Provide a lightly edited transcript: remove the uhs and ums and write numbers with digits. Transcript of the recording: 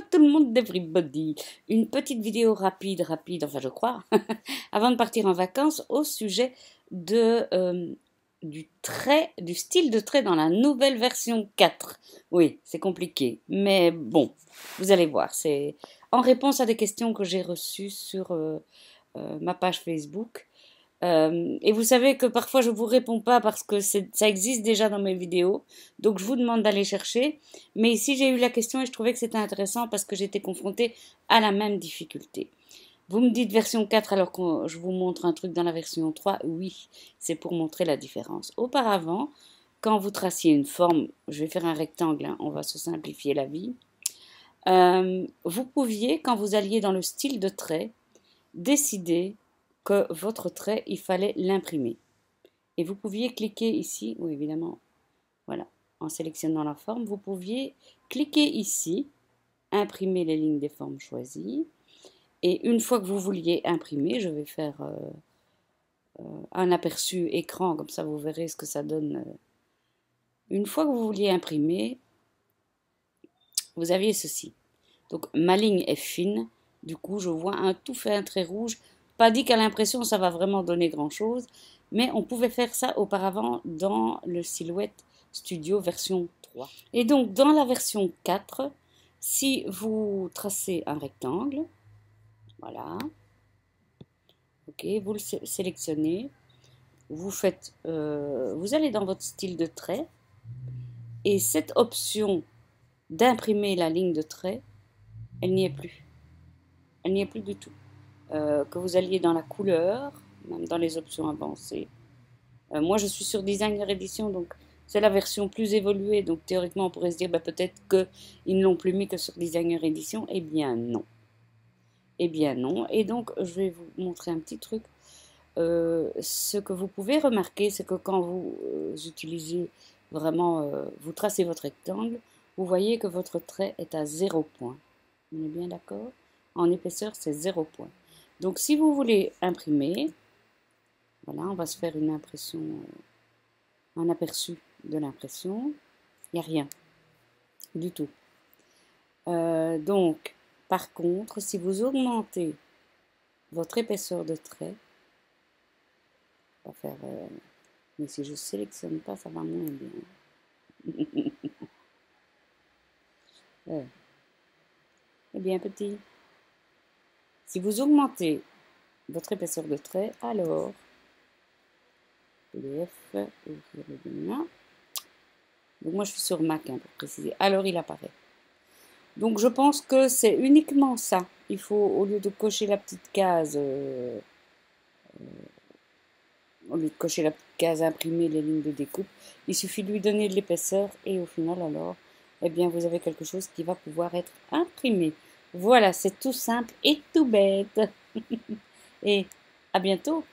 tout le monde, everybody. Une petite vidéo rapide, enfin je crois, avant de partir en vacances au sujet du style de trait dans la nouvelle version 4. Oui, c'est compliqué, mais bon, vous allez voir, c'est en réponse à des questions que j'ai reçues sur ma page Facebook. Et vous savez que parfois je ne vous réponds pas parce que ça existe déjà dans mes vidéos, donc je vous demande d'aller chercher. Mais ici j'ai eu la question et je trouvais que c'était intéressant parce que j'étais confrontée à la même difficulté. Vous me dites version 4 alors que je vous montre un truc dans la version 3. Oui, c'est pour montrer la différence. Auparavant, quand vous traciez une forme, je vais faire un rectangle, hein, on va se simplifier la vie. Vous pouviez, quand vous alliez dans le style de trait, décider que votre trait, il fallait l'imprimer. Et vous pouviez cliquer ici, oui évidemment, voilà, en sélectionnant la forme, vous pouviez cliquer ici, imprimer les lignes des formes choisies. Et une fois que vous vouliez imprimer, je vais faire un aperçu écran, comme ça vous verrez ce que ça donne. Une fois que vous vouliez imprimer, vous aviez ceci. Donc ma ligne est fine, du coup je vois un tout fait un trait rouge. Pas dit qu'à l'impression ça va vraiment donner grand chose, mais on pouvait faire ça auparavant dans le Silhouette Studio version 3. Et donc dans la version 4, si vous tracez un rectangle, voilà, ok, vous le sélectionnez, vous allez dans votre style de trait, et cette option d'imprimer la ligne de trait, elle n'y est plus. Elle n'y est plus du tout. Que vous alliez dans la couleur, même dans les options avancées. Moi, je suis sur Designer Edition, donc c'est la version plus évoluée. Donc théoriquement, on pourrait se dire peut-être qu'ils ne l'ont plus mis que sur Designer Edition. Eh bien non. Eh bien non. Et donc, je vais vous montrer un petit truc. Ce que vous pouvez remarquer, c'est que quand vous utilisez vraiment, vous tracez votre rectangle, vous voyez que votre trait est à 0 point. On est bien d'accord? En épaisseur, c'est 0 point. Donc, si vous voulez imprimer, voilà, on va se faire une impression, un aperçu de l'impression. Il n'y a rien du tout. Donc, par contre, si vous augmentez votre épaisseur de trait, on va faire, mais si je ne sélectionne pas, ça va moins bien. Eh bien, petit, si vous augmentez votre épaisseur de trait, alors, PDF, ouvrir le document. Donc moi je suis sur Mac hein, pour préciser. Alors il apparaît. Donc je pense que c'est uniquement ça. Il faut, au lieu de cocher la petite case, imprimer les lignes de découpe, il suffit de lui donner de l'épaisseur et au final alors, eh bien vous avez quelque chose qui va pouvoir être imprimé. Voilà, c'est tout simple et tout bête. Et à bientôt.